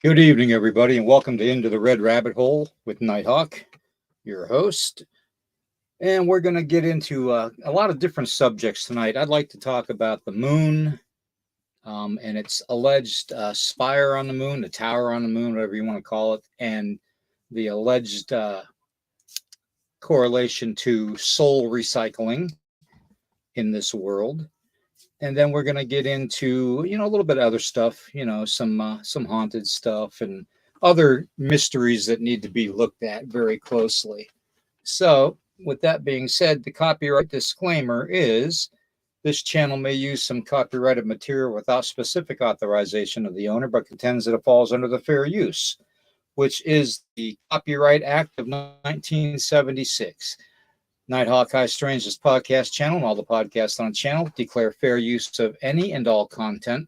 Good evening, everybody, and welcome to Into the Red Rabbit Hole with Nighthawk, your host. And we're going to get into a lot of different subjects tonight. I'd like to talk about the moon and its alleged spire on the moon, the tower on the moon, whatever you want to call it, and the alleged correlation to soul recycling in this world. And then we're going to get into a little bit of other stuff, some haunted stuff and other mysteries that need to be looked at very closely. So with that being said, the copyright disclaimer is this channel may use some copyrighted material without specific authorization of the owner, but contends that it falls under the fair use, which is the Copyright Act of 1976. Nighthawk High Strange's podcast channel and all the podcasts on the channel declare fair use of any and all content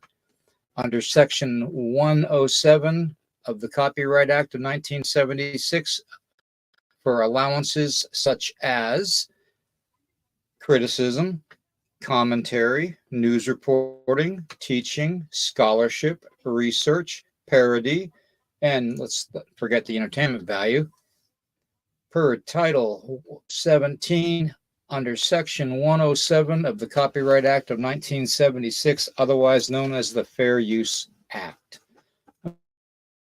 under Section 107 of the Copyright Act of 1976 for allowances such as criticism, commentary, news reporting, teaching, scholarship, research, parody, and let's forget the entertainment value. Per Title 17 under Section 107 of the Copyright Act of 1976, otherwise known as the Fair Use Act.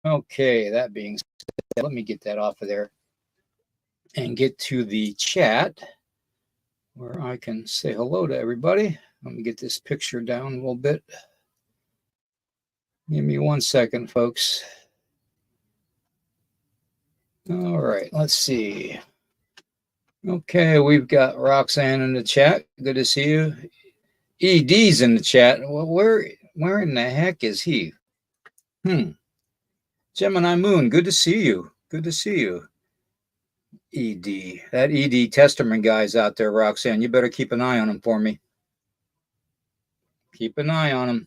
Okay, that being said, let me get that off of there and get to the chat where I can say hello to everybody. Let me get this picture down a little bit. Give me 1 second, folks. All right, let's see. Okay, we've got Roxanne in the chat. Good to see you. ED's in the chat. Well, where in the heck is he? Gemini Moon, good to see you. Good to see you. ED. That ED Testerman guy's out there, Roxanne. You better keep an eye on him for me. Keep an eye on him.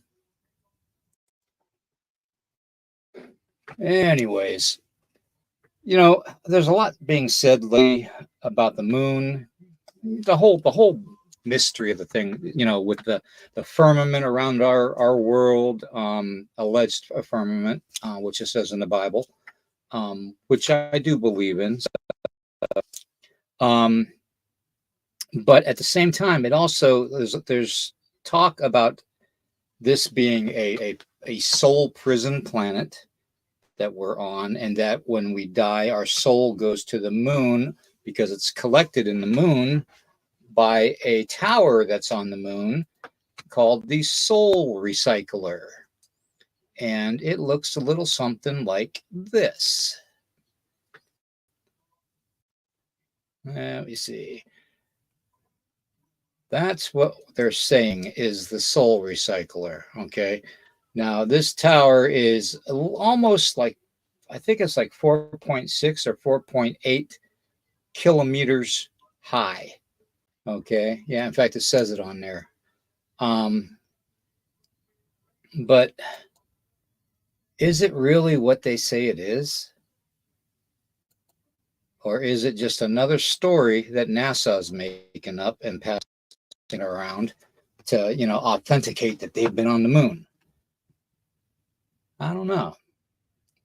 Anyways, there's a lot being said lately about the moon, the whole mystery of the thing, with the firmament around our world, alleged firmament, which it says in the Bible, which I do believe in. But at the same time, it also there's talk about this being a soul prison planet that we're on, and that when we die, our soul goes to the moon because it's collected in the moon by a tower that's on the moon called the Soul Recycler. And it looks a little something like this. Let me see. That's what they're saying is the Soul Recycler. Okay. Now, this tower is almost like, I think it's like 4.6 or 4.8 kilometers high. Okay. Yeah. In fact, it says it on there. But is it really what they say it is? Or is it just another story that NASA's making up and passing around to, authenticate that they've been on the moon? I don't know.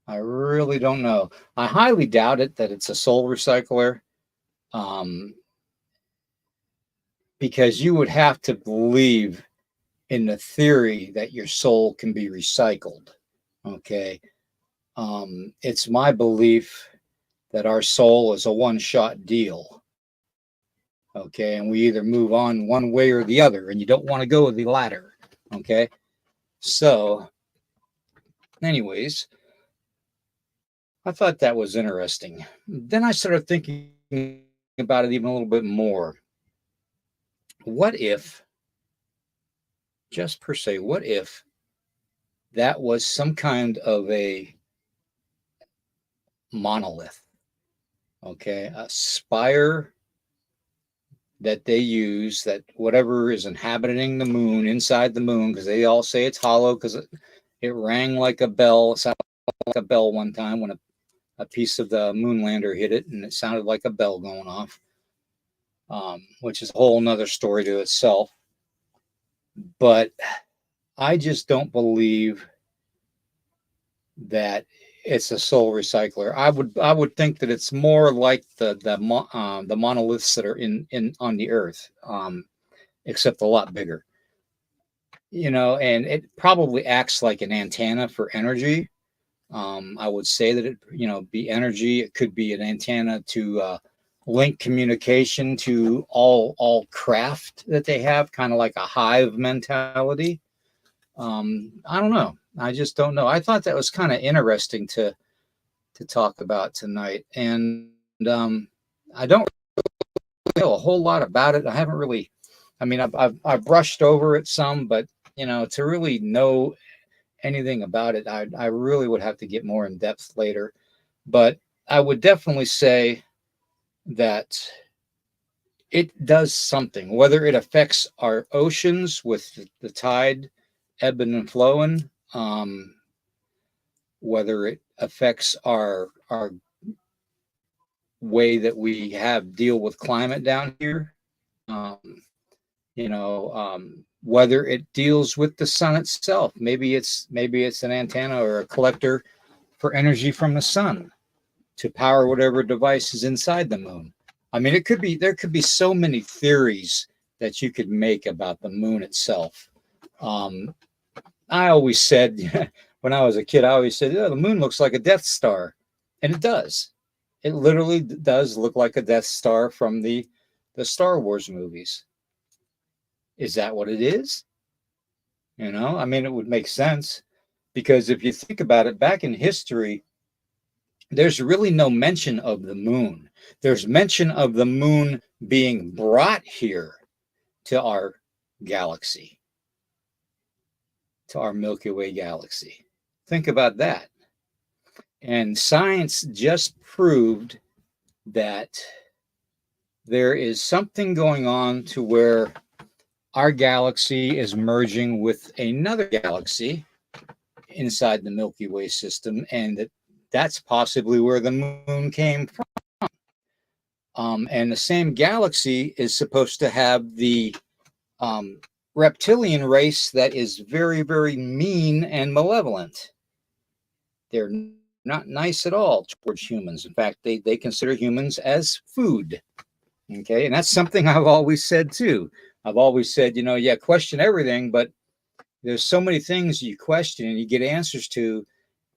I really don't know. I highly doubt it that it's a soul recycler, because you would have to believe in the theory that your soul can be recycled. Okay. It's my belief that our soul is a one-shot deal. Okay. And we either move on one way or the other, and you don't want to go with the latter. Okay. So, anyways, I thought that was interesting. Then I started thinking about it even a little bit more. What if, just per se, what if that was some kind of a monolith? Okay, a spire that they use, that whatever is inhabiting the moon, inside the moon, because they all say it's hollow because it rang like a bell. It sounded like a bell one time when a piece of the moon lander hit it, and it sounded like a bell going off, which is a whole nother story to itself. But I just don't believe that it's a soul recycler. I would think that it's more like the monoliths that are in on the Earth, except a lot bigger. And it probably acts like an antenna for energy. I would say that be energy. It could be an antenna to link communication to all craft that they have, kind of like a hive mentality. I don't know. I just don't know. I thought that was kind of interesting to talk about tonight, and I don't know a whole lot about it. I haven't really. I mean, I've brushed over it some, but to really know anything about it, I really would have to get more in depth later. But I would definitely say that it does something, whether it affects our oceans with the tide ebbing and flowing, whether it affects our way that we have deal with climate down here, um, whether it deals with the sun itself. Maybe it's an antenna or a collector for energy from the sun to power whatever device is inside the moon. I mean, there could be so many theories that you could make about the moon itself. Um, I always said when I was a kid, I always said, "Oh, the moon looks like a Death Star," and it does. It literally does look like a Death Star from the Star Wars movies. Is that what it is? I mean, it would make sense because if you think about it, back in history, there's really no mention of the moon. There's mention of the moon being brought here to our galaxy, to our Milky Way galaxy. Think about that. And science just proved that there is something going on to where our galaxy is merging with another galaxy inside the Milky Way system, and that's possibly where the moon came from. And the same galaxy is supposed to have the reptilian race that is very, very mean and malevolent. They're not nice at all towards humans. In fact, they consider humans as food. Okay. And that's something I've always said too. I've always said, yeah, question everything, but there's so many things you question and you get answers to.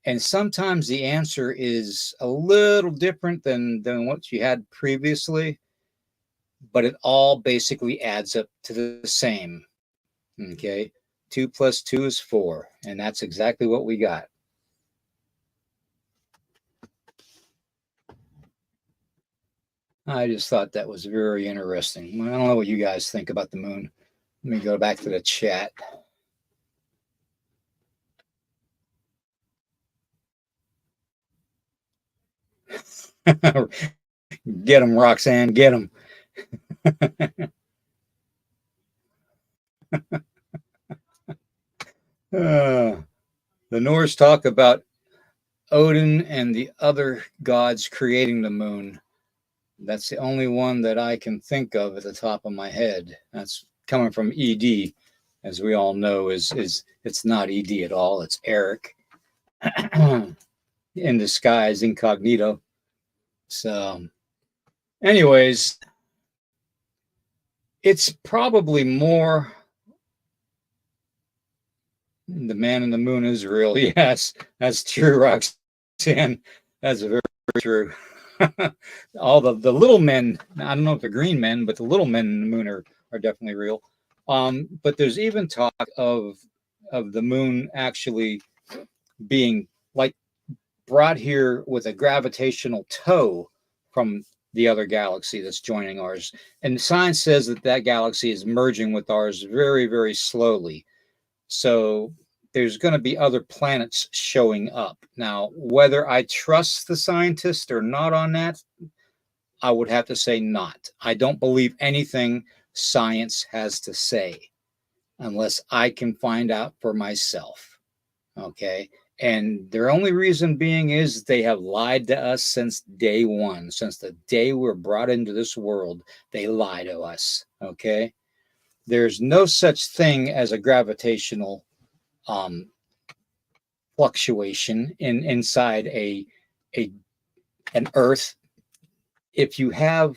And sometimes the answer is a little different than what you had previously, but it all basically adds up to the same. Okay. 2 plus 2 is 4. And that's exactly what we got. I just thought that was very interesting. I don't know what you guys think about the moon. Let me go back to the chat. Get them, Roxanne, get them. The Norse talk about Odin and the other gods creating the moon. That's the only one that I can think of at the top of my head. That's coming from ED, as we all know, is it's not ED at all. It's Eric in disguise, incognito. So, anyways, it's probably more the man in the moon is real. Yes, that's true, Roxanne. That's very true. All the little men, I don't know if they're green men, but the little men in the moon are definitely real. But there's even talk of the moon actually being like brought here with a gravitational tow from the other galaxy that's joining ours. And science says that galaxy is merging with ours very, very slowly. So there's going to be other planets showing up. Now, whether I trust the scientist or not on that, I would have to say not. I don't believe anything science has to say unless I can find out for myself. Okay. And their only reason being is they have lied to us since day one. Since the day we're brought into this world, they lie to us. Okay. There's no such thing as a gravitational fluctuation inside a an Earth. If you have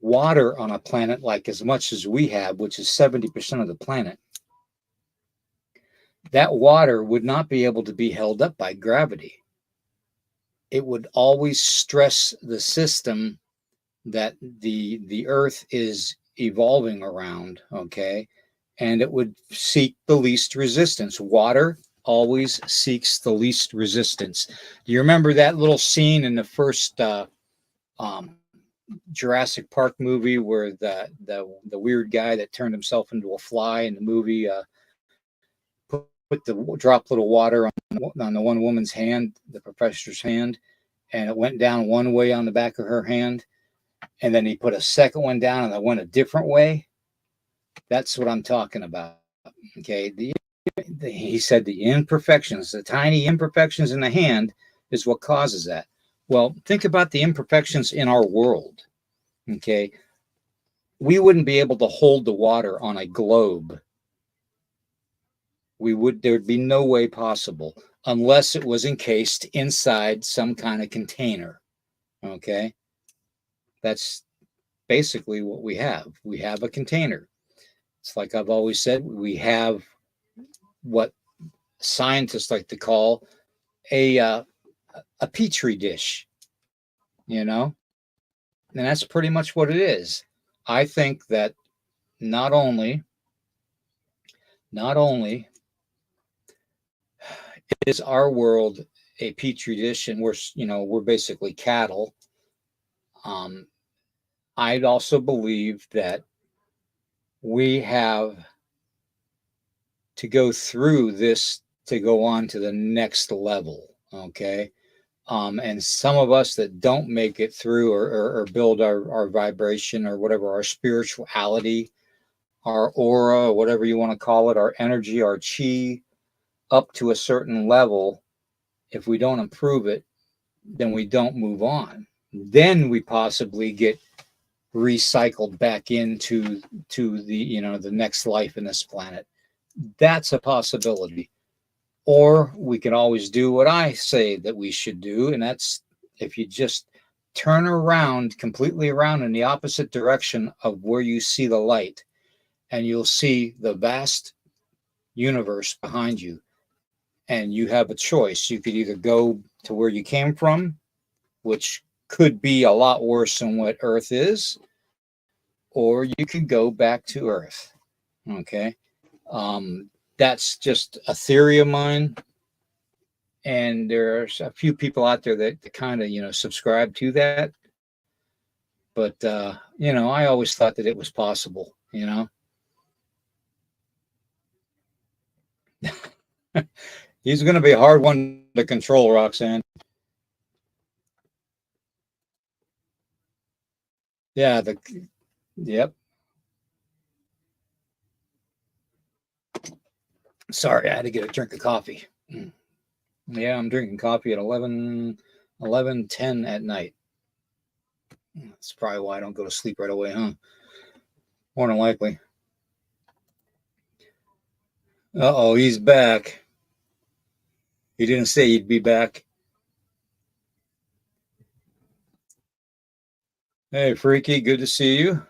water on a planet like as much as we have, which is 70% of the planet, that water would not be able to be held up by gravity. It would always stress the system that the Earth is evolving around, okay? And it would seek the least resistance. Water always seeks the least resistance. Do you remember that little scene in the first um, Jurassic Park movie where the weird guy that turned himself into a fly in the movie put the drop little water on the one woman's hand, the professor's hand, and it went down one way on the back of her hand, and then he put a second one down and it went a different way? That's what I'm talking about. Okay. He said the imperfections, the tiny imperfections in the hand is what causes that. Well, think about the imperfections in our world. Okay. We wouldn't be able to hold the water on a globe. There'd be no way possible unless it was encased inside some kind of container. Okay. That's basically what we have. We have a container. It's like I've always said, we have what scientists like to call a petri dish, you know, and that's pretty much what it is. I think that not only is our world a petri dish, and we're basically cattle. I'd also believe that we have to go through this to go on to the next level. Okay. And some of us that don't make it through or build our vibration or whatever, our spirituality, our aura, whatever you want to call it, our energy, our chi, up to a certain level, if we don't improve it, then we don't move on. Then we possibly get recycled back into the next life in this planet. That's a possibility. Or we can always do what I say that we should do, and that's if you just turn around, completely around in the opposite direction of where you see the light, and you'll see the vast universe behind you. And you have a choice. You could either go to where you came from, which could be a lot worse than what Earth is, or you could go back to Earth. Okay. That's just a theory of mine. And there's a few people out there that kind of, subscribe to that. But, I always thought that it was possible, He's going to be a hard one to control, Roxanne. Yeah. Yep. Sorry, I had to get a drink of coffee. Yeah, I'm drinking coffee at 11:10 at night. That's probably why I don't go to sleep right away, huh? More than likely. Uh-oh, he's back. He didn't say he'd be back. Hey, Freaky, good to see you.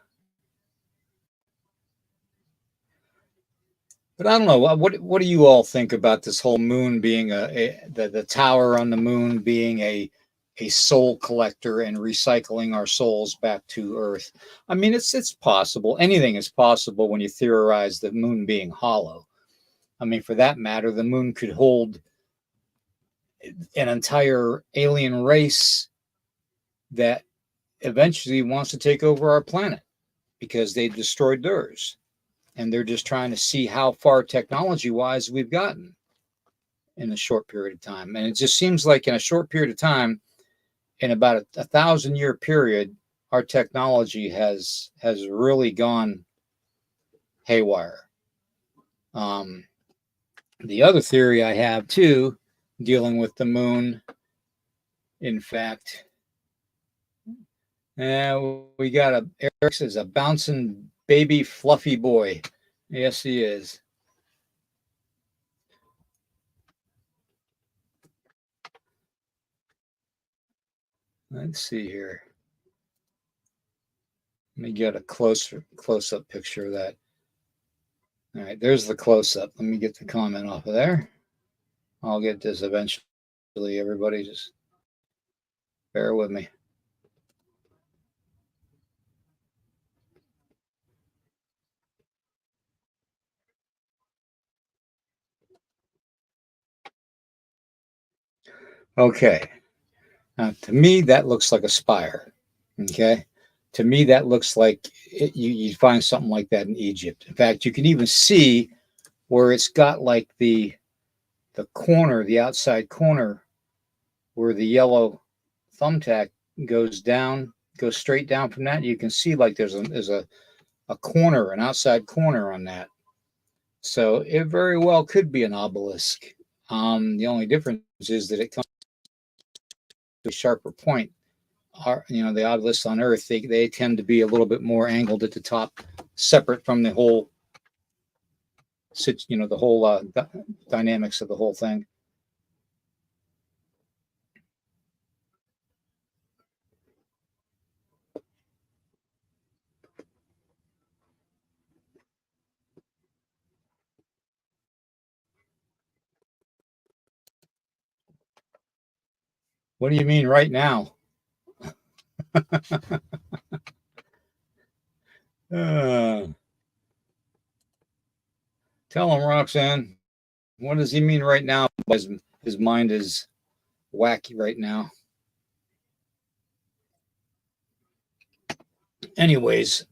But I don't know, what do you all think about this whole moon being the tower on the moon being a soul collector and recycling our souls back to Earth? I mean, it's possible. Anything is possible when you theorize the moon being hollow. I mean, for that matter, the moon could hold an entire alien race that eventually wants to take over our planet because they destroyed theirs. And they're just trying to see how far technology wise we've gotten in a short period of time. And it just seems like in a short period of time, in about a 1,000-year period, our technology has really gone haywire. The other theory I have too, dealing with the moon, in fact, we got Eric is a bouncing baby fluffy boy. Yes, he is. Let's see here. Let me get a close-up picture of that. All right, there's the close-up. Let me get the comment off of there. I'll get this eventually. Everybody just bear with me. Okay. Now, to me, that looks like a spire. Okay. To me, that looks like you'd find something like that in Egypt. In fact, you can even see where it's got like the corner, the outside corner, where the yellow thumbtack goes down, goes straight down from that. You can see like there's a corner, an outside corner on that. So it very well could be an obelisk. The only difference is that it comes to a sharper point. The obelisks on Earth, they tend to be a little bit more angled at the top, separate from the whole, the whole dynamics of the whole thing. What do you mean right now? uh, Tell him, Roxanne. What does he mean right now? His mind is wacky right now. Anyways,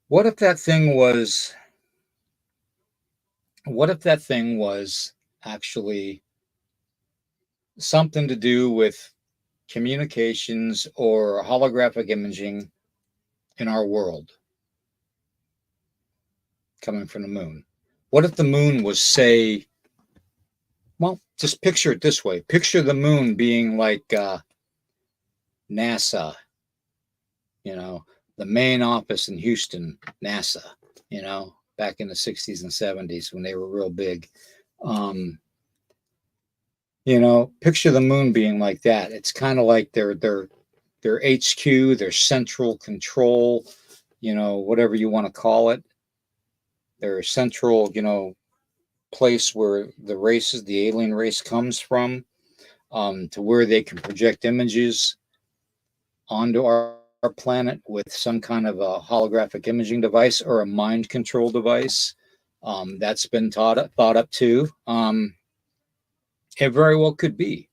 what if that thing was? What if that thing was actually something to do with communications or holographic imaging in our world coming from the moon? What if the moon was, say, well, just picture it this way. Picture the moon being like NASA, the main office in Houston, NASA, back in the 60s and 70s when they were real big. Picture the moon being like that. It's kind of like their HQ, their central control, whatever you want to call it. Their central, place where the alien race comes from, to where they can project images onto our planet with some kind of a holographic imaging device or a mind control device. That's been thought up too. It very well could be.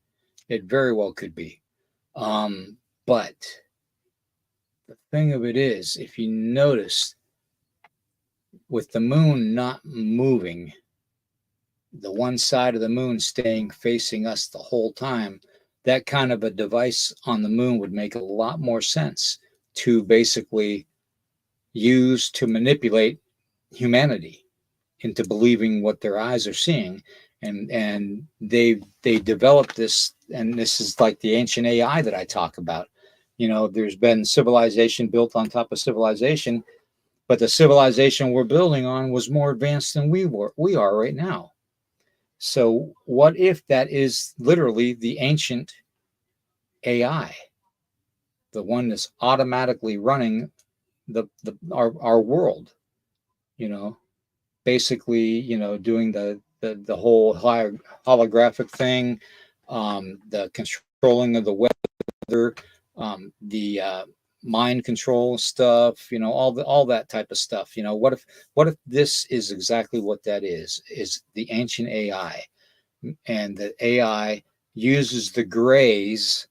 It very well could be. But the thing of it is, if you notice, with the moon not moving, the one side of the moon staying facing us the whole time, that kind of a device on the moon would make a lot more sense to basically use to manipulate humanity into believing what their eyes are seeing. And they developed this, and this is like the ancient AI that I talk about. There's been civilization built on top of civilization, but the civilization we're building on was more advanced than we are right now. So what if that is literally the ancient AI, the one that's automatically running our world, basically, doing the whole holographic thing, the controlling of the weather, the mind control stuff, all that type of stuff. What if this is exactly what that is the ancient AI, and the AI uses the grays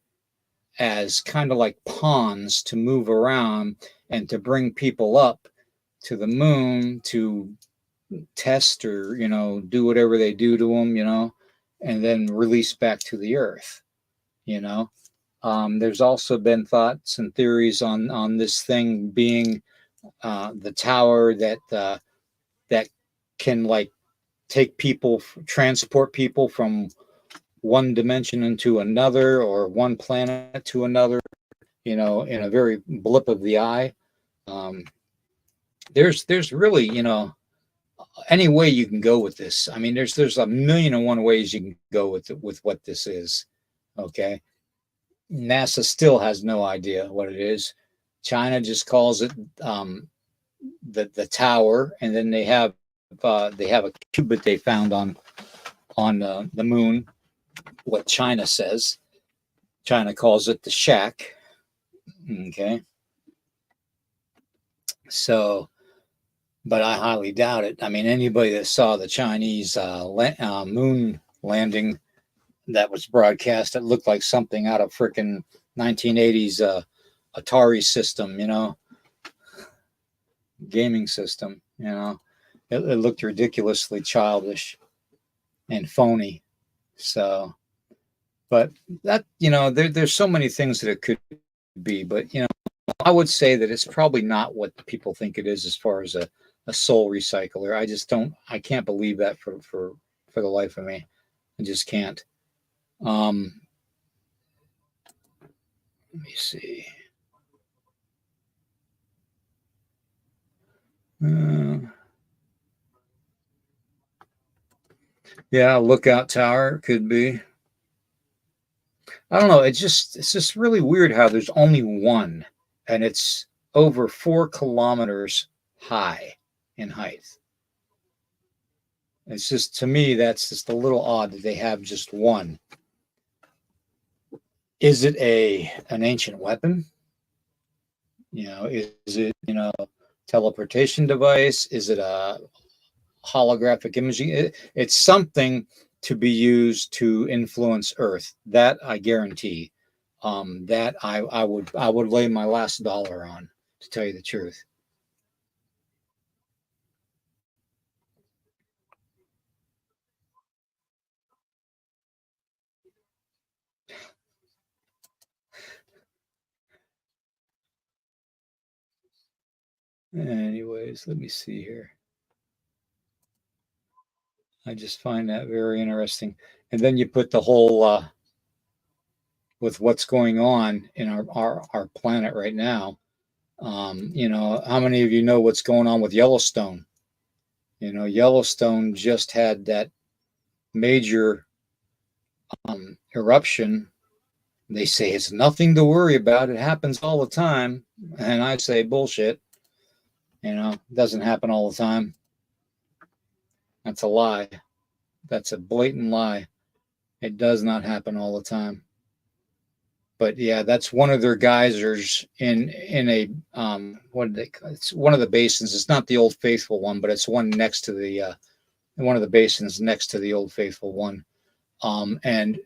as kind of like pawns to move around and to bring people up to the moon to test or do whatever they do to them, and then release back to the earth. There's also been thoughts and theories on this thing being the tower that can like transport people from one dimension into another, or one planet to another, in a very blip of the eye. There's really, any way you can go with this. I mean, there's a million and one ways you can go with what this is. Okay. NASA still has no idea what it is. China just calls it the tower, and then they have a cubit they found on the moon. What China says, China calls it the shack. Okay, so but I highly doubt it. I mean, anybody that saw the Chinese moon landing that was broadcast, it looked like something out of freaking 1980s Atari system, gaming system. It looked ridiculously childish and phony. So, but that there's so many things that it could be, but I would say that it's probably not what people think it is as far as a soul recycler. I can't believe that for the life of me. I just can't. Let me see. Yeah, lookout tower could be. I don't know. It's just really weird how there's only one, and it's over 4 kilometers high in height. It's just, to me, that's just a little odd that they have just one. Is it an ancient weapon? Is it teleportation device? Is it a holographic imaging? It's something to be used to influence Earth. That I guarantee. That I would lay my last dollar on, to tell you the truth. Anyways, let me see here. I just find that very interesting. And then you put the whole with what's going on in our planet right now. How many of you know what's going on with Yellowstone? Yellowstone just had that major eruption. They say it's nothing to worry about. It happens all the time. And I say bullshit. It doesn't happen all the time. That's a lie. That's a blatant lie. It does not happen all the time. But yeah, that's one of their geysers in a what did they call it? It's one of the basins. It's not the Old Faithful one, but it's one next to the one of the basins next to the Old Faithful one. And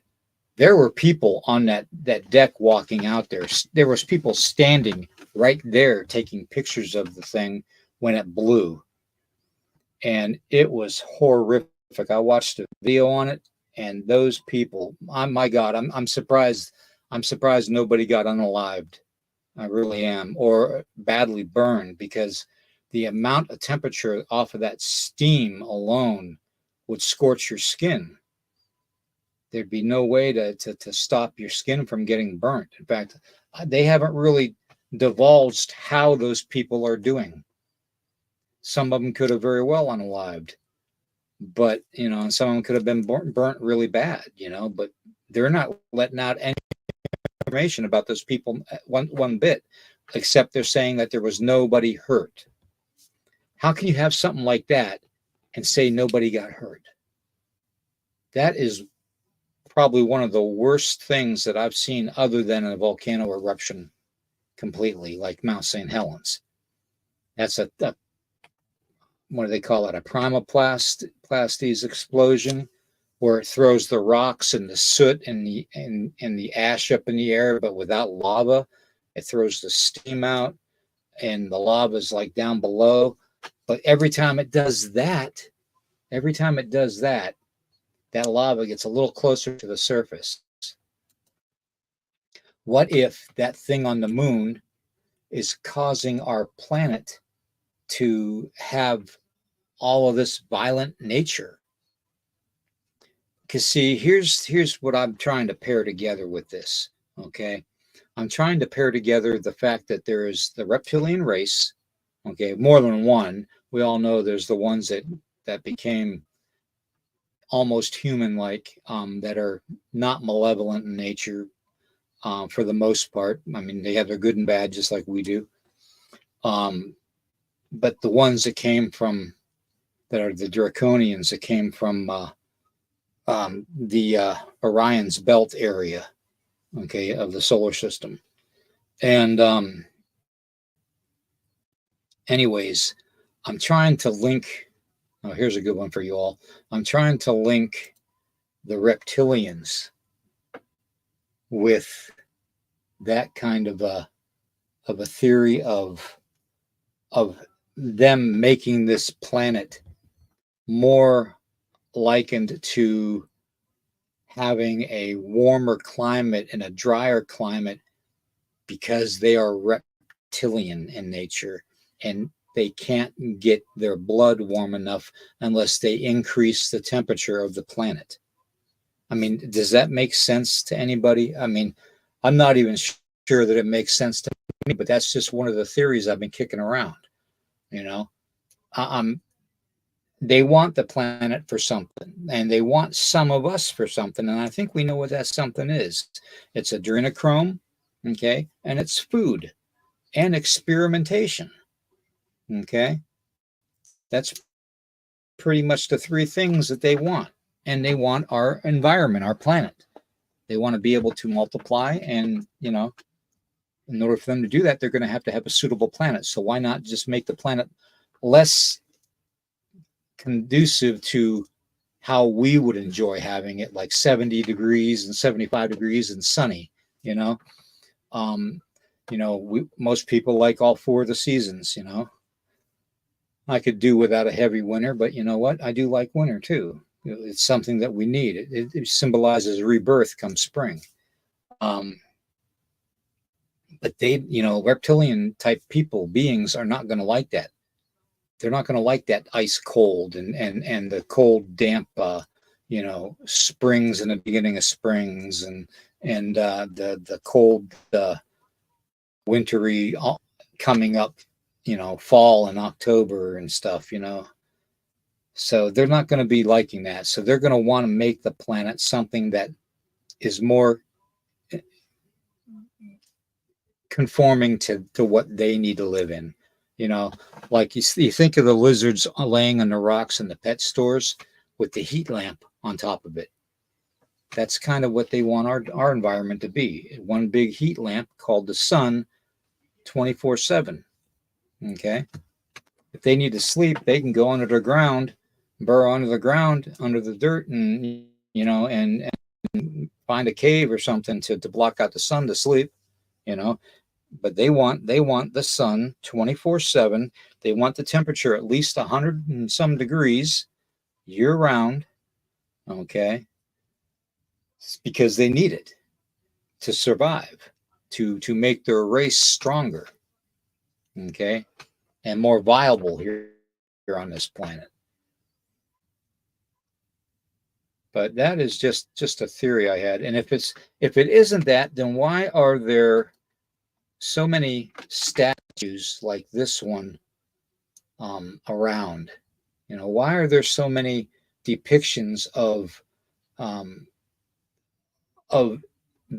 there were people on that deck walking out there. There was people standing right there taking pictures of the thing when it blew, and it was horrific. I watched a video on it, and those people, my God, I'm surprised. I'm surprised nobody got unalived. I really am, or badly burned, because the amount of temperature off of that steam alone would scorch your skin. There'd be no way to stop your skin from getting burnt. In fact, they haven't really divulged how those people are doing. Some of them could have very well unalived, but and some of them could have been burnt really bad, but they're not letting out any information about those people one bit, except they're saying that there was nobody hurt. How can you have something like that and say nobody got hurt? That is probably one of the worst things that I've seen, other than a volcano eruption completely, like Mount St. Helens. That's a what do they call it? A primoplasties explosion, where it throws the rocks and the soot and the ash up in the air, but without lava. It throws the steam out, and the lava is like down below. But every time it does that, that lava gets a little closer to the surface. What if that thing on the moon is causing our planet to have all of this violent nature? Because see, here's what I'm trying to pair together with this. Okay, I'm trying to pair together the fact that there is the reptilian race. Okay, more than one. We all know there's the ones that became almost human-like, that are not malevolent in nature. for the most part. I mean, they have their good and bad, just like we do. Um, but the ones that came from that are the draconians that came from the Orion's belt area, okay, of the solar system. And anyways, I'm trying to link. Oh, here's a good one for you all. I'm trying to link the reptilians with that kind of a theory of them making this planet more likened to having a warmer climate and a drier climate because they are reptilian in nature and they can't get their blood warm enough unless they increase the temperature of the planet. I mean, does that make sense to anybody? I mean, I'm not even sure that it makes sense to me, but that's just one of the theories I've been kicking around. You know, they want the planet for something, and they want some of us for something, and I think we know what that something is. It's adrenochrome, okay, and it's food and experimentation, okay. That's pretty much the three things that they want, and they want our environment, our planet. They want to be able to multiply, and in order for them to do that, they're going to have a suitable planet. So why not just make the planet less conducive to how we would enjoy having it, like 70 degrees and 75 degrees and sunny, you know? Um, most people like all four of the seasons, I could do without a heavy winter, but you know what? I do like winter too. It's something that we need. It symbolizes rebirth come spring. But they, reptilian type beings are not going to like that. They're not going to like that ice cold and the cold, damp, springs in the beginning of springs and the cold, wintry coming up, fall and October and stuff, So they're not going to be liking that. So they're going to want to make the planet something that is more conforming to what they need to live in. Like you think of the lizards laying on the rocks in the pet stores with the heat lamp on top of it. That's kind of what they want our environment to be. One big heat lamp called the sun 24/7. Okay. If they need to sleep, they can go under the ground, burrow under the ground, under the dirt, and and find a cave or something to block out the sun to sleep, But they want the sun 24/7. They want the temperature at least 100 and some degrees year round. Okay. It's because they need it to survive, to make their race stronger. Okay. And more viable here on this planet. But that is just a theory I had. And if it isn't that, then why are there so many statues like this one around? Why are there so many depictions of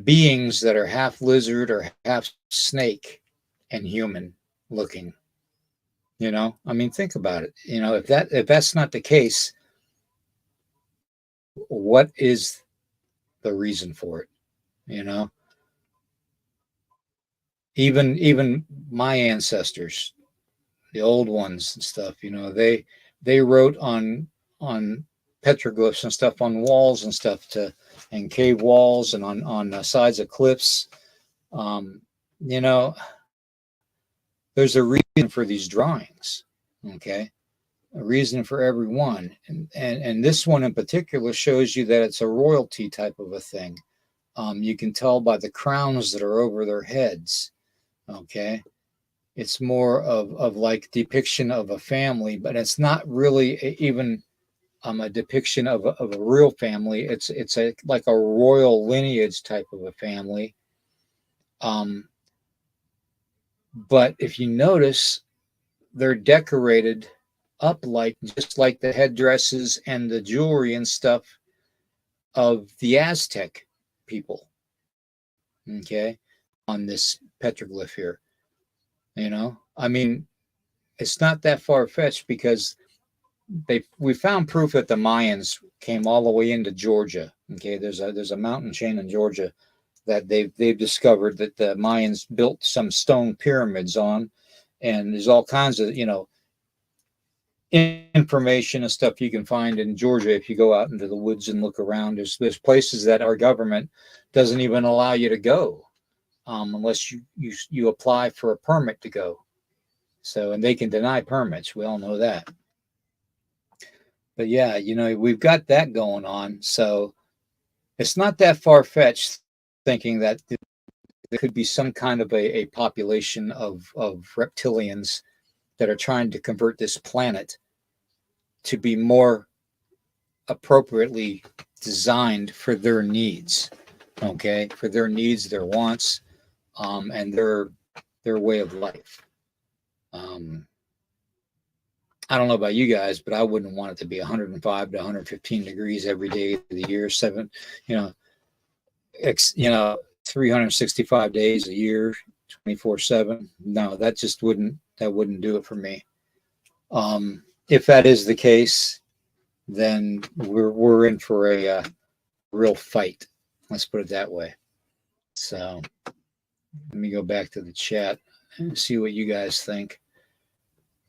beings that are half lizard or half snake and human looking? I mean, think about it. If that's not the case, what is the reason for it? Even my ancestors, the old ones and stuff, they wrote on petroglyphs and stuff on walls and stuff and cave walls and on sides of cliffs. You know, there's a reason for these drawings. Okay. A reason for every one. And this one in particular shows you that it's a royalty type of a thing. You can tell by the crowns that are over their heads. Okay. It's more of like depiction of a family, but it's not really even a depiction of a real family. It's like a royal lineage type of a family. But if you notice, they're decorated up just like the headdresses and the jewelry and stuff of the Aztec people. okay, on this petroglyph here. I mean, it's not that far-fetched because we found proof that the Mayans came all the way into Georgia. Okay, there's a mountain chain in Georgia that they've discovered that the Mayans built some stone pyramids on, and there's all kinds of information and stuff you can find in Georgia if you go out into the woods and look around. There's places that our government doesn't even allow you to go unless you apply for a permit to go. So, and they can deny permits. We all know that. But yeah, we've got that going on. So it's not that far-fetched thinking that there could be some kind of a population of reptilians that are trying to convert this planet to be more appropriately designed for their needs, okay, for their needs, their wants, and their way of life. I don't know about you guys, but I wouldn't want it to be 105 to 115 degrees every day of the year, 365 days a year, 24/7. No, that wouldn't do it for me. If that is the case, then we're in for a real fight. Let's put it that way. So let me go back to the chat and see what you guys think.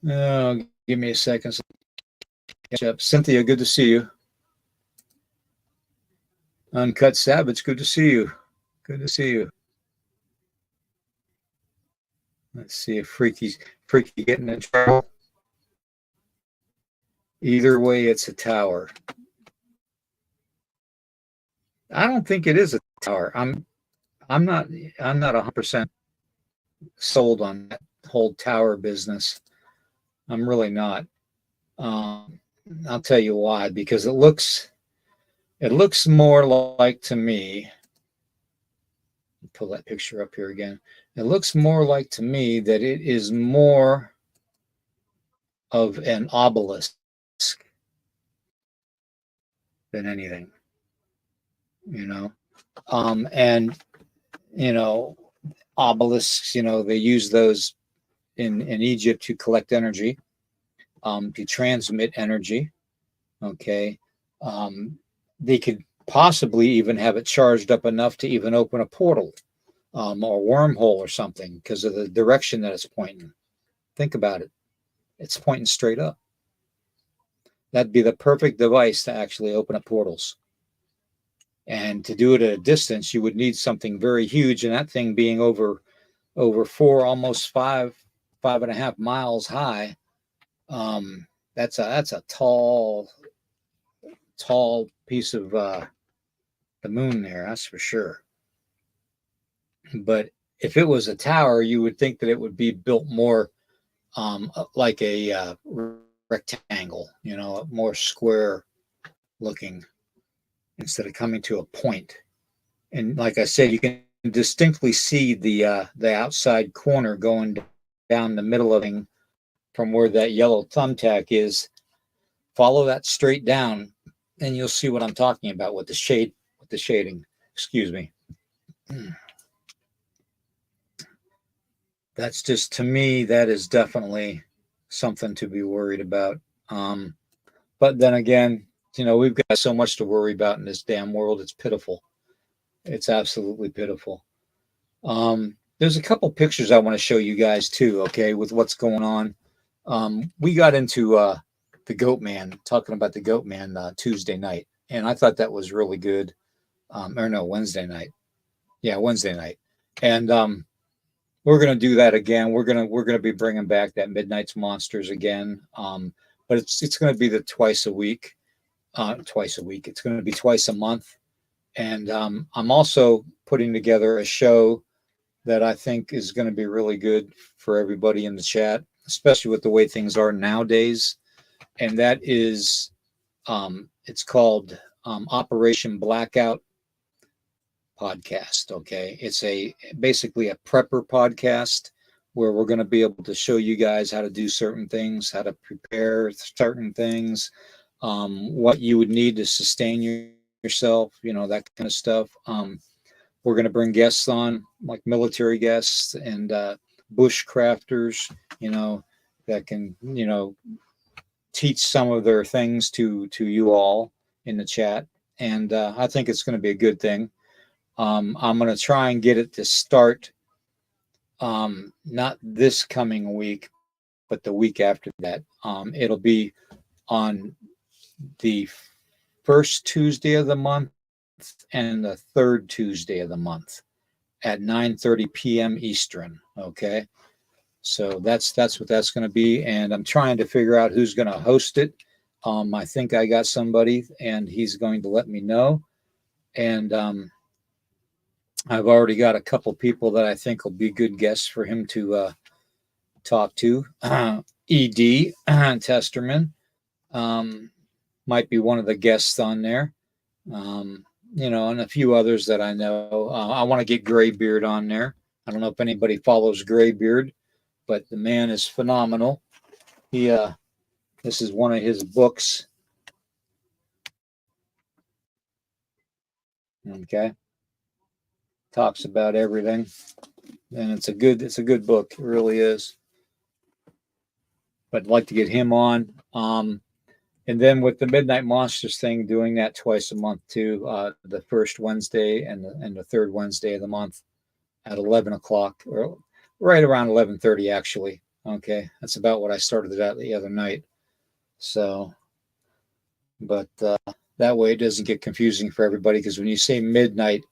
Give me a second. Catch up. Cynthia, good to see you. Uncut Savage, good to see you. Good to see you. Let's see if Freaky getting in trouble. Either way, it's a tower. I don't think it is a tower. I'm not 100% sold on that whole tower business. I'm really not. I'll tell you why. Because it looks more like, to me, pull that picture up here again. It looks more like to me that it is more of an obelisk than anything, and obelisks, they use those in Egypt to collect energy, to transmit energy. Okay. They could possibly even have it charged up enough to even open a portal, or wormhole or something, because of the direction that it's pointing. Think about it. It's pointing straight up. That'd be the perfect device to actually open up portals. And to do it at a distance, you would need something very huge, and that thing being over 4, almost 5.5 miles high. That's a tall piece of the moon there, that's for sure. But if it was a tower, you would think that it would be built more like a rectangle, more square looking, instead of coming to a point. And like I said, you can distinctly see the outside corner going down the middle of it from where that yellow thumbtack is. Follow that straight down, and you'll see what I'm talking about with the shading. Excuse me. That's just, to me, that is definitely something to be worried about. But then again, we've got so much to worry about in this damn world. It's pitiful. It's absolutely pitiful. There's a couple pictures I want to show you guys too, okay, with what's going on. We got into the Goat Man, talking about the Goat Man Tuesday night, and I thought that was really good. Wednesday night. Yeah, Wednesday night. And we're going to do that again. We're going to be bringing back that Midnight's Monsters again. But it's going to be the twice a week. It's going to be twice a month. And I'm also putting together a show that I think is going to be really good for everybody in the chat, especially with the way things are nowadays. And that is, it's called Operation Blackout Podcast. Okay. It's basically a prepper podcast where we're going to be able to show you guys how to do certain things, how to prepare certain things, what you would need to sustain yourself, that kind of stuff. we're going to bring guests on, like military guests and bushcrafters, that can, teach some of their things to you all in the chat. And I think it's going to be a good thing. I'm going to try and get it to start not this coming week, but the week after that. It'll be on the first Tuesday of the month and the third Tuesday of the month at 9:30 p.m. Eastern. Okay. So that's what that's going to be. And I'm trying to figure out who's going to host it. I think I got somebody and he's going to let me know. And I've already got a couple people that I think will be good guests for him to talk to. ED Testerman might be one of the guests on there. And a few others that I know. I want to get Graybeard on there. I don't know if anybody follows Graybeard, but the man is phenomenal. This is one of his books. Okay. Talks about everything. And it's a good book. It really is. But I'd like to get him on. And then with the Midnight Monsters thing, doing that twice a month too, the first Wednesday and the third Wednesday of the month at 11 o'clock, or right around 11:30 actually. Okay, that's about what I started it at the other night. So, but that way it doesn't get confusing for everybody, because when you say midnight,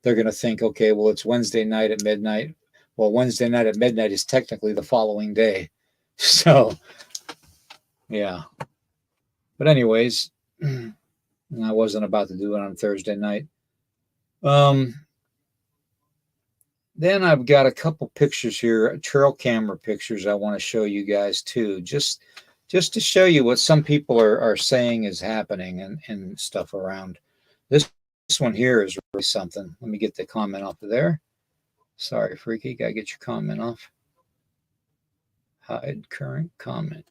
they're going to think, okay, well, it's Wednesday night at midnight. Well, Wednesday night at midnight is technically the following day. So, yeah. But anyways, I wasn't about to do it on Thursday night. Then I've got a couple pictures here, trail camera pictures I want to show you guys too, just to show you what some people are saying is happening and stuff around. This one here is really something. Let me get the comment off of there. Sorry, Freaky, gotta get your comment off. Hide current comment.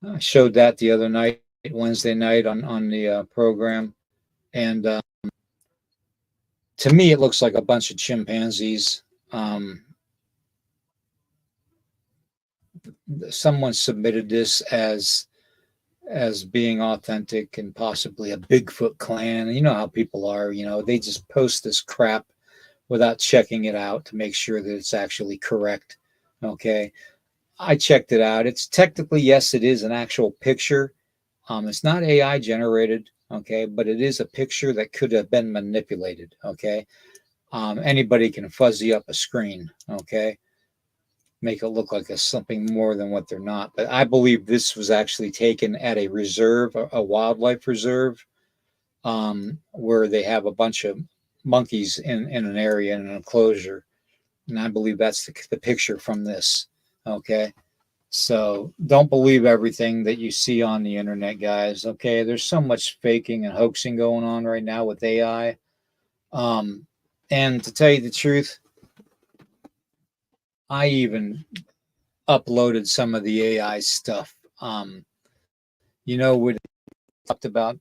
I showed that the other night, Wednesday night on the program, and to me it looks like a bunch of chimpanzees. Someone submitted this as being authentic and possibly a Bigfoot clan. You know how people are, they just post this crap without checking it out to make sure that it's actually correct. Okay. I checked it out. It's technically, yes, it is an actual picture. It's not AI generated. Okay. But it is a picture that could have been manipulated. Okay. Anybody can fuzzy up a screen. Okay. Make it look like something more than what they're not. But I believe this was actually taken at a reserve, a wildlife reserve, where they have a bunch of monkeys in an area, in an enclosure. And I believe that's the picture from this. Okay. So don't believe everything that you see on the internet, guys. Okay. There's so much faking and hoaxing going on right now with AI. And to tell you the truth, I even uploaded some of the AI stuff. We talked about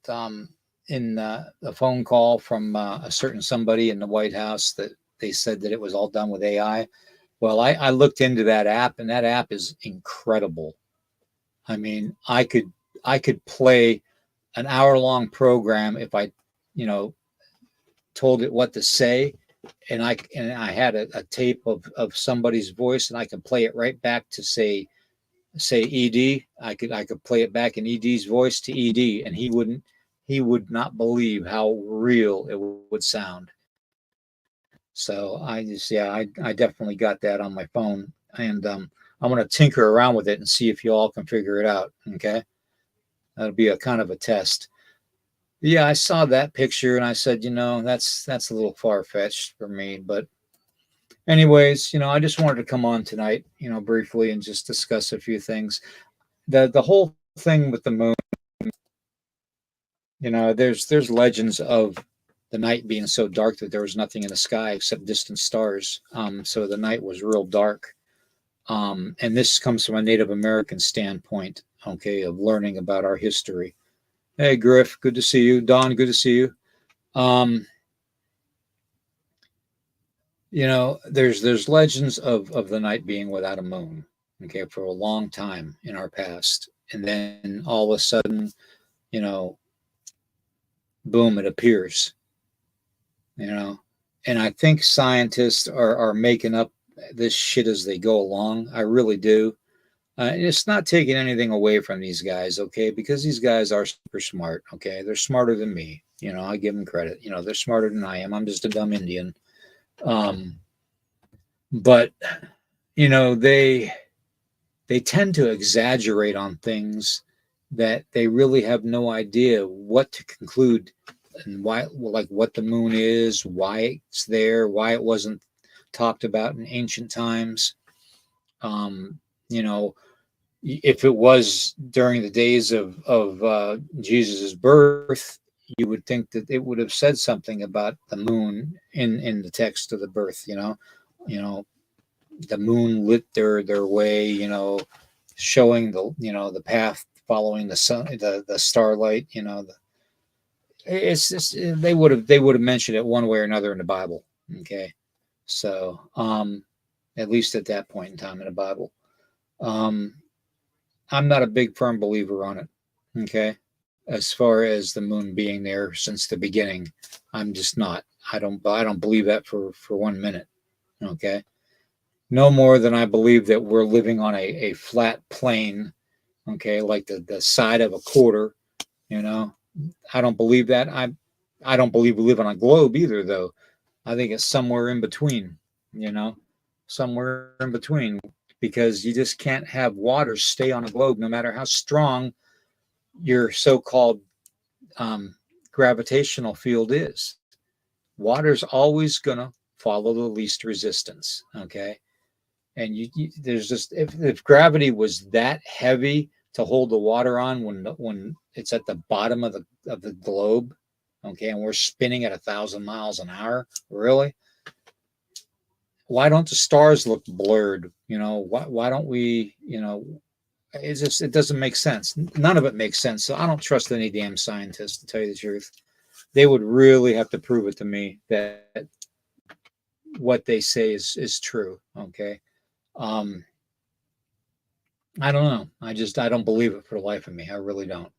in a phone call from a certain somebody in the White House that they said that it was all done with AI. Well, I looked into that app, and that app is incredible. I mean, I could play an hour-long program if I, told it what to say, and I had a tape of somebody's voice, and I could play it right back to say ED. I could play it back in ED's voice to ED, and he would not believe how real it would sound. So I definitely got that on my phone, and I'm going to tinker around with it and see if you all can figure it out. Okay. That'll be a kind of a test. Yeah, I saw that picture and I said, that's a little far-fetched for me. But anyways, I just wanted to come on tonight, briefly and just discuss a few things. The whole thing with the moon, there's legends of the night being so dark that there was nothing in the sky except distant stars. So the night was real dark. And this comes from a Native American standpoint, okay, of learning about our history. Hey, Griff, good to see you. Don, good to see you. Um, there's legends of the night being without a moon, okay, for a long time in our past, and then all of a sudden, you know, boom, it appears. You know, and I think scientists are making up this shit as they go along. I really do. And it's not taking anything away from these guys, okay? Because these guys are super smart, okay? They're smarter than me. I give them credit. They're smarter than I am. I'm just a dumb Indian. Um, but they tend to exaggerate on things that they really have no idea what to conclude and why, like what the moon is, why it's there, why it wasn't talked about in ancient times. Um, you know, if it was during the days of Jesus's birth, you would think that it would have said something about the moon in the text of the birth. You know, the moon lit their way. Showing the path, following the sun, the starlight. It's just they would have mentioned it one way or another in the Bible. Okay, so at least at that point in time in the Bible. Um, I'm not a big firm believer on it. Okay. As far as the moon being there since the beginning, I'm just not. I don't believe that for 1 minute. Okay. No more than I believe that we're living on a flat plane. Okay, like the side of a quarter. You know, I don't believe that. I don't believe we live on a globe either, though. I think it's somewhere in between. You know, somewhere in between, because you just can't have water stay on a globe no matter how strong your so-called um, gravitational field is. Water's always gonna follow the least resistance. Okay, and there's just if gravity was that heavy to hold the water on when it's at the bottom of the globe, okay, and we're spinning at 1,000 miles an hour, really, why don't the stars look blurred? Why don't we? It doesn't make sense. None of it makes sense. So I don't trust any damn scientist, to tell you the truth. They would really have to prove it to me that what they say is true. Okay. Um, I don't know. I don't believe it for the life of me. I really don't.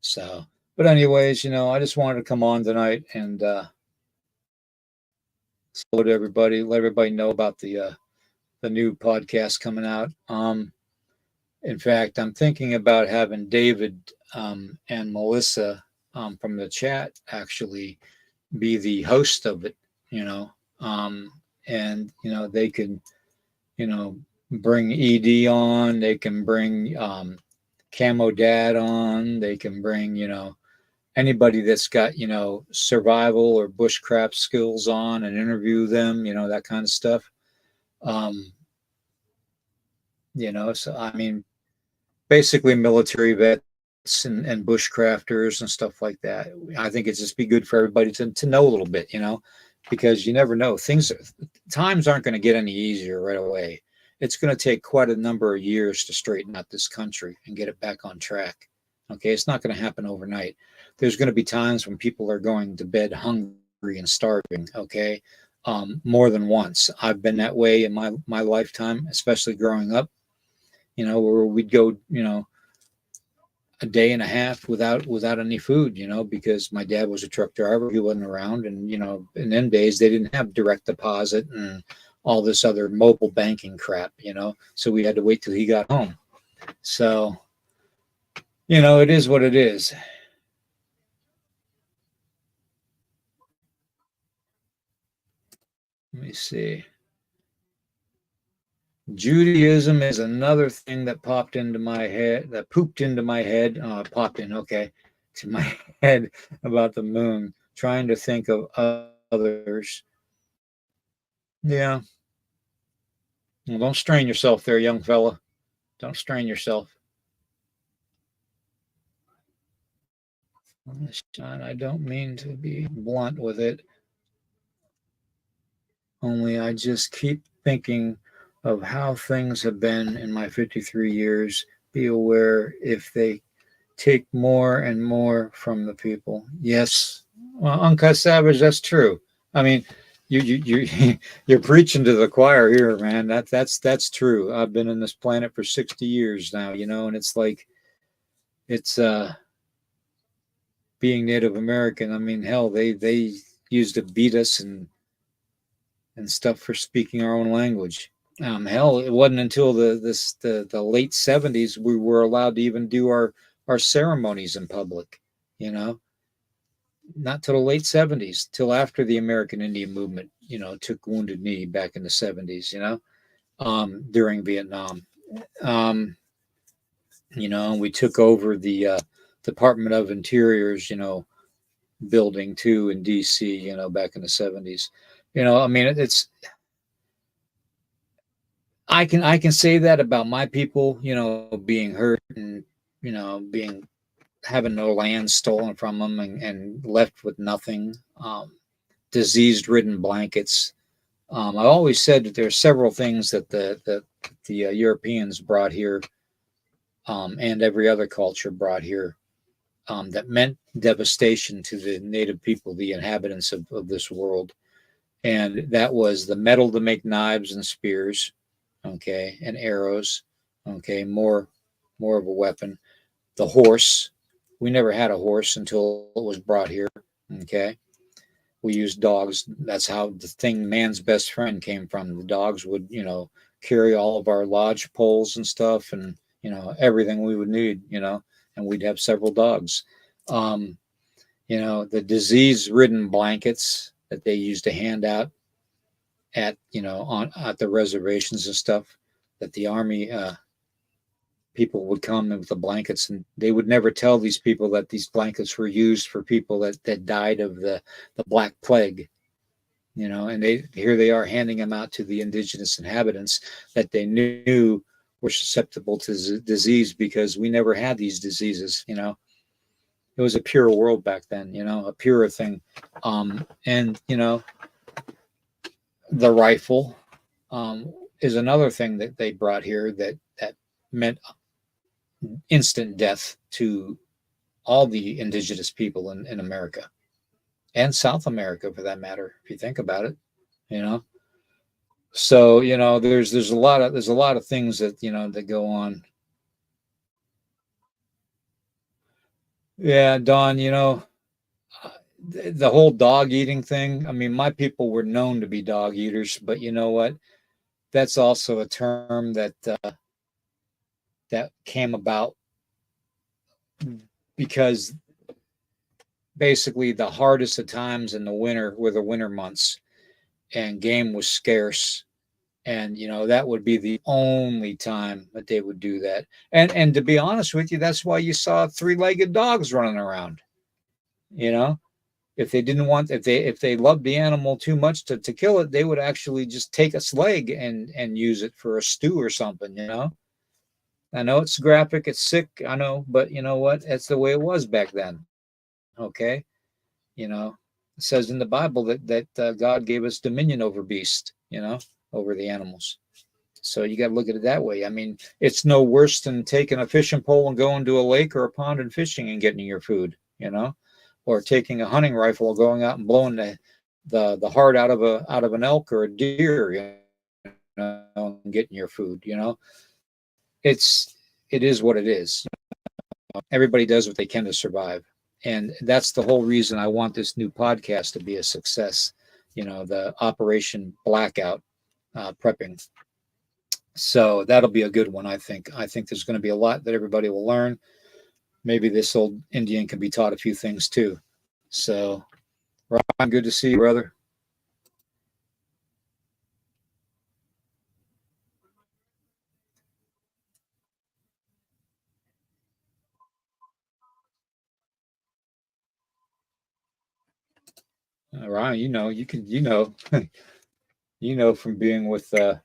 So, but anyways, I just wanted to come on tonight and salute everybody, let everybody know about the new podcast coming out. In fact, I'm thinking about having David and Melissa from the chat actually be the host of it, you know, um, and they could, you know, bring ED on, they can bring Camo Dad on, they can bring, anybody that's got, survival or bushcraft skills on and interview them, that kind of stuff. Um, so I mean, basically military vets and bushcrafters and stuff like that. I think it's just be good for everybody to know a little bit, because you never know. Times aren't going to get any easier right away. It's going to take quite a number of years to straighten out this country and get it back on track. Okay, it's not going to happen overnight. There's going to be times when people are going to bed hungry and starving. Okay, more than once. I've been that way in my lifetime, especially growing up. Where we'd go, a day and a half without any food, because my dad was a truck driver. He wasn't around. And, in them days, they didn't have direct deposit and all this other mobile banking crap, so we had to wait till he got home. So, it is what it is. Let me see. Judaism is another thing that popped into my head, that pooped into my head, popped in, okay, to my head about the moon, trying to think of others. Yeah. Well, don't strain yourself there, young fella. Don't strain yourself. Sean, I don't mean to be blunt with it. Only I just keep thinking of how things have been in my 53 years. Be aware if they take more and more from the people. Yes, Well, uncut savage, that's true. I mean, you you're preaching to the choir here, man. That's true. I've been in this planet for 60 years now, and it's like it's being Native American. I mean, hell, they used to beat us and stuff for speaking our own language. Hell, it wasn't until the late 70s we were allowed to even do our ceremonies in public. You know, not till the late 70s, till after the American Indian movement, took Wounded Knee back in the 70s. During Vietnam. Um, we took over the Department of Interior's, building too in DC, back in the 70s. I mean, it's I can say that about my people, being hurt and being having no land stolen from them and left with nothing, disease ridden blankets. I always said that there are several things that the Europeans brought here, and every other culture brought here, that meant devastation to the native people, the inhabitants of this world. And that was the metal to make knives and spears, okay, and arrows, okay, more of a weapon. The horse, we never had a horse until it was brought here, okay. We used dogs. That's how the thing man's best friend came from. The dogs would, carry all of our lodge poles and stuff, and everything we would need, and we'd have several dogs. Um, the disease-ridden blankets that they used to hand out at on at the reservations and stuff, that the army people would come in with the blankets, and they would never tell these people that these blankets were used for people that died of the Black Plague. And here they are handing them out to the indigenous inhabitants that they knew were susceptible to disease, because we never had these diseases. It was a pure world back then, a purer thing. And the rifle, is another thing that they brought here that meant instant death to all the indigenous people in America and South America, for that matter, if you think about it. you know so there's a lot of things that that go on. Yeah, Don, the whole dog eating thing. I mean, my people were known to be dog eaters, but you know what, that's also a term that came about because basically the hardest of times in the winter were the winter months, and game was scarce, and that would be the only time that they would do that. And to be honest with you, that's why you saw three-legged dogs running around. you know if they didn't want if they loved the animal too much to kill it, they would actually just take its leg and use it for a stew or something. I know it's graphic, it's sick, I know, but you know what, that's the way it was back then. Okay. It says in the Bible that God gave us dominion over beasts, over the animals. So you got to look at it that way. I mean, it's no worse than taking a fishing pole and going to a lake or a pond and fishing and getting your food, or taking a hunting rifle and going out and blowing the heart out of an elk or a deer, and getting your food. It is what it is. Everybody does what they can to survive. And that's the whole reason I want this new podcast to be a success. The Operation Blackout, prepping. So that'll be a good one. I think there's going to be a lot that everybody will learn. Maybe this old Indian can be taught a few things too. So, Ryan, good to see you, brother. Ryan, from being with the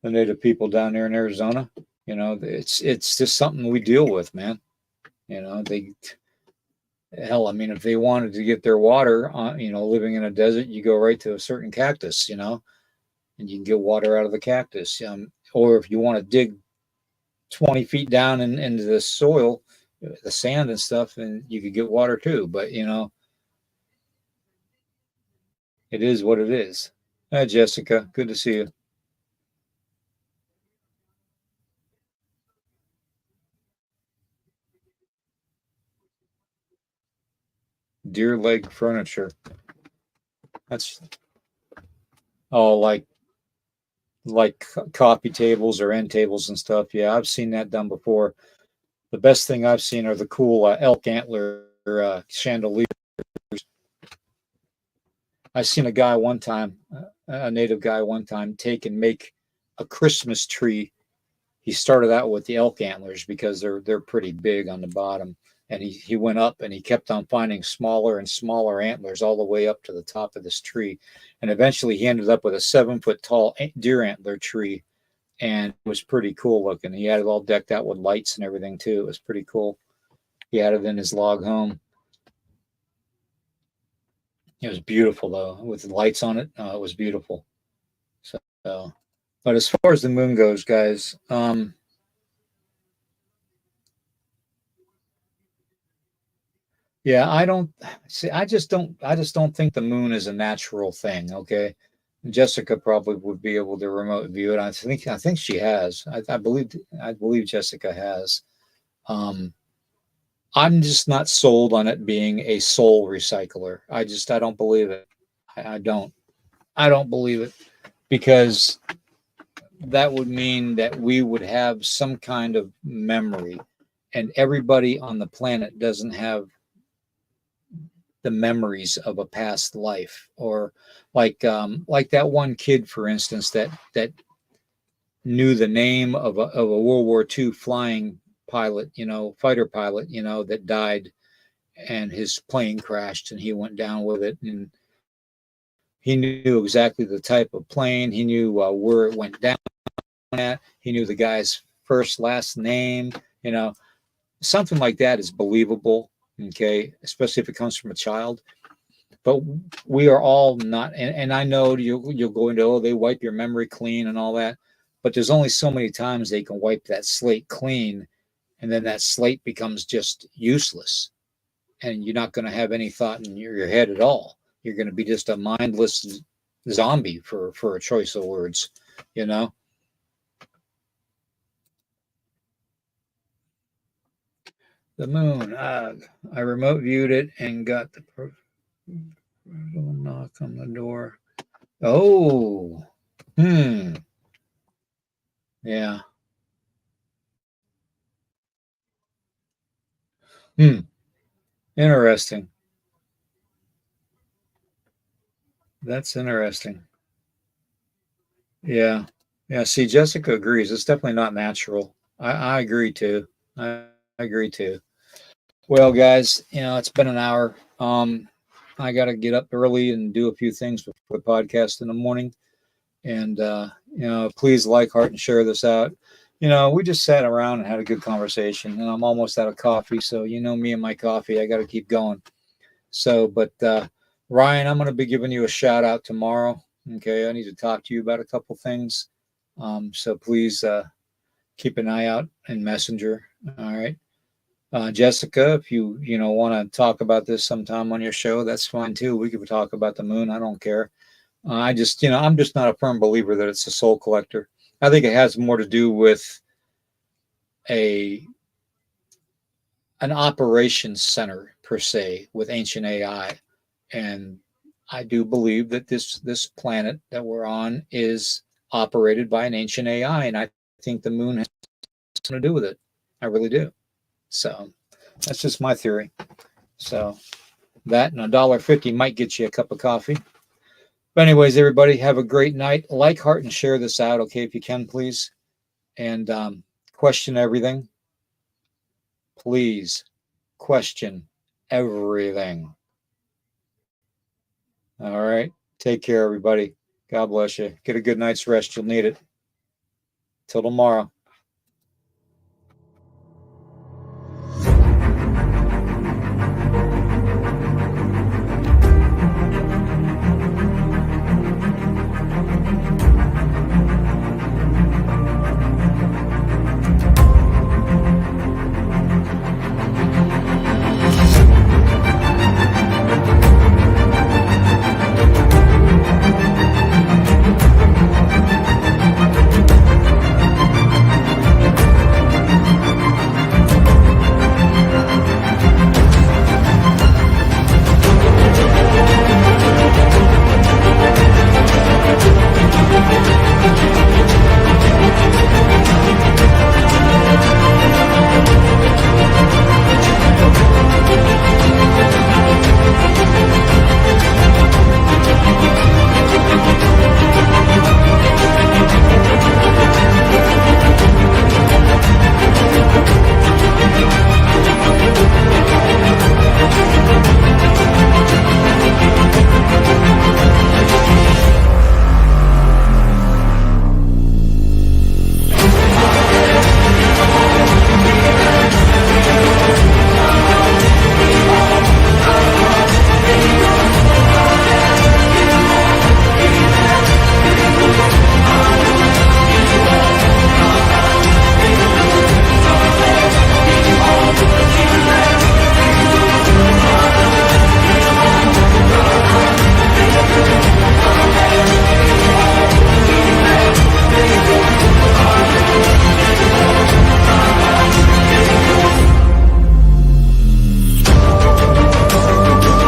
native people down there in Arizona. It's just something we deal with, man. They hell, I mean, if they wanted to get their water, living in a desert, you go right to a certain cactus, and you can get water out of the cactus. Or if you want to dig 20 feet down into the soil, the sand and stuff, and you could get water too. But It is what it is. Hi, Jessica. Good to see you. Deer leg furniture. That's oh, like coffee tables or end tables and stuff. Yeah, I've seen that done before. The best thing I've seen are the cool elk antler chandeliers. I seen a guy one time, a native guy one time, take and make a Christmas tree. He started out with the elk antlers because they're pretty big on the bottom, and he went up and he kept on finding smaller and smaller antlers all the way up to the top of this tree, and eventually he ended up with a 7 foot tall deer antler tree, and it was pretty cool looking. He had it all decked out with lights and everything too. It was pretty cool. He had it in his log home. It was beautiful though, with the lights on it. It was beautiful. So, but as far as the moon goes, guys, yeah, I don't see. I just don't think the moon is a natural thing. Okay, Jessica probably would be able to remote view it. I think she has. I believe Jessica has. Um, I'm just not sold on it being a soul recycler. I don't believe it. I don't. I don't believe it because that would mean that we would have some kind of memory, and everybody on the planet doesn't have the memories of a past life, or like that one kid, for instance, that knew the name of a World War II flying pilot, fighter pilot, that died, and his plane crashed and he went down with it, and he knew exactly the type of plane. He knew where it went down at. He knew the guy's first last name. Something like that is believable. Okay, especially if it comes from a child. But we are all not, and I know you'll go into, oh, they wipe your memory clean and all that, but there's only so many times they can wipe that slate clean, and then that slate becomes just useless, and you're not going to have any thought in your head at all. You're going to be just a mindless zombie, for a choice of words, you know. The moon. I remote viewed it and got the knock on the door. Oh, hmm. Yeah. Hmm. Interesting. That's interesting. Yeah. Yeah. See, Jessica agrees. It's definitely not natural. I agree too. I agree too. Well, guys, it's been an hour. I got to get up early and do a few things before the podcast in the morning. And, please like, heart, and share this out. We just sat around and had a good conversation, and I'm almost out of coffee. So, me and my coffee, I got to keep going. So, but Ryan, I'm going to be giving you a shout out tomorrow. Okay, I need to talk to you about a couple things. So please keep an eye out in Messenger. All right, Jessica, if you want to talk about this sometime on your show, that's fine too. We could talk about the moon. I don't care. I just I'm just not a firm believer that it's a soul collector. I think it has more to do with a an operations center per se with ancient AI, and I do believe that this planet that we're on is operated by an ancient AI, and I think the moon has something to do with it. I really do. So that's just my theory. So that and $1.50 might get you a cup of coffee. But anyways, everybody have a great night. Like, heart, and share this out, okay, if you can, please. And question everything. Please question everything. All right. Take care, everybody. God bless you. Get a good night's rest. You'll need it. Till tomorrow.